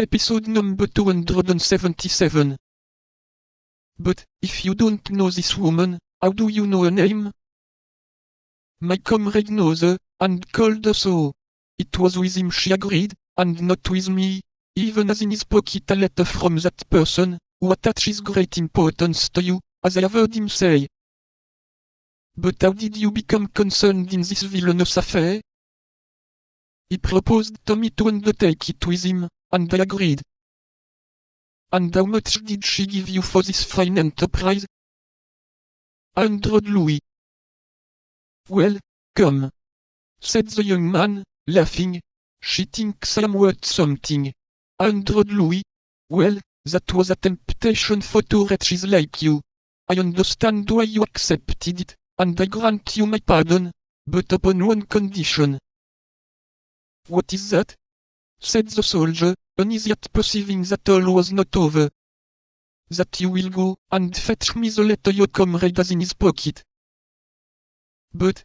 Episode number 277. But, if you don't know this woman, how do you know her name? My comrade knows her, and called her so. It was with him she agreed, and not with me, even as in his pocket a letter from that person, who attaches great importance to you, as I have heard him say. But how did you become concerned in this villainous affair? He proposed to me to undertake it with him, and I agreed. And how much did she give you for this fine enterprise? 100 louis. Well, come, said the young man, laughing. She thinks I'm worth something. 100 louis? Well, that was a temptation for two wretches like you. I understand why you accepted it, and I grant you my pardon, but upon one condition. What is that? Said the soldier, uneasy at perceiving that all was not over. That you will go and fetch me the letter your comrade has in his pocket. But,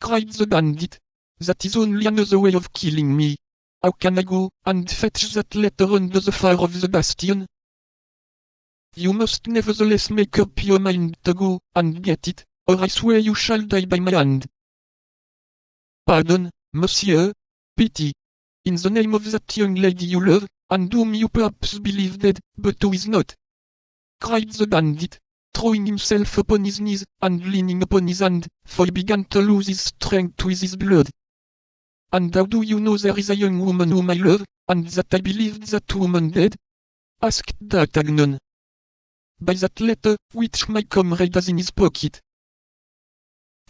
cried the bandit, that is only another way of killing me. How can I go and fetch that letter under the fire of the bastion? You must nevertheless make up your mind to go and get it, or I swear you shall die by my hand. Pardon, monsieur, pity. In the name of that young lady you love, and whom you perhaps believe dead, but who is not, cried the bandit, throwing himself upon his knees, and leaning upon his hand, for he began to lose his strength with his blood. And how do you know there is a young woman whom I love, and that I believed that woman dead? Asked D'Artagnan. By that letter, which my comrade has in his pocket.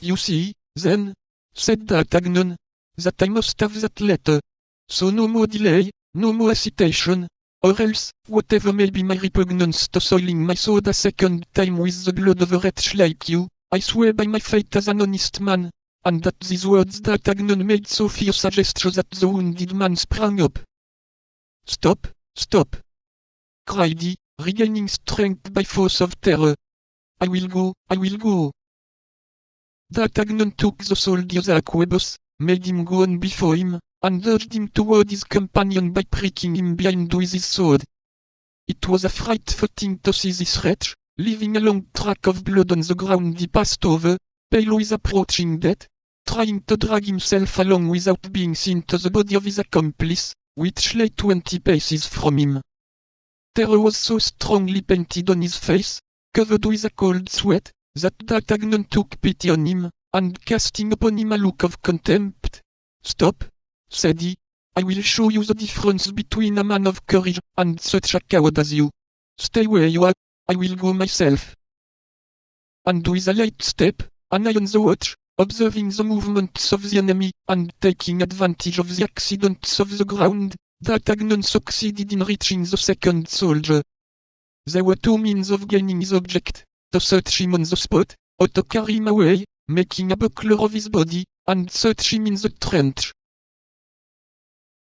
You see, then, said D'Artagnan, that I must have that letter. So no more delay, no more hesitation, or else, whatever may be my repugnance to soiling my sword a second time with the blood of a wretch like you, I swear by my fate as an honest man. And at these words D'Artagnan made so fierce a gesture that the wounded man sprang up. Stop, stop, cried he, regaining strength by force of terror. I will go, I will go. D'Artagnan took the soldier's arquebus, made him go on before him, and urged him toward his companion by pricking him behind with his sword. It was a frightful thing to see this wretch, leaving a long track of blood on the ground he passed over, pale with approaching death, trying to drag himself along without being seen to the body of his accomplice, which lay 20 paces from him. Terror was so strongly painted on his face, covered with a cold sweat, that D'Artagnan took pity on him, and casting upon him a look of contempt, "Stop," said he, "I will show you the difference between a man of courage and such a coward as you. Stay where you are, I will go myself." And with a light step, an eye on the watch, observing the movements of the enemy, and taking advantage of the accidents of the ground, D'Artagnan succeeded in reaching the second soldier. There were two means of gaining his object: to search him on the spot, or to carry him away, making a buckler of his body, and search him in the trench.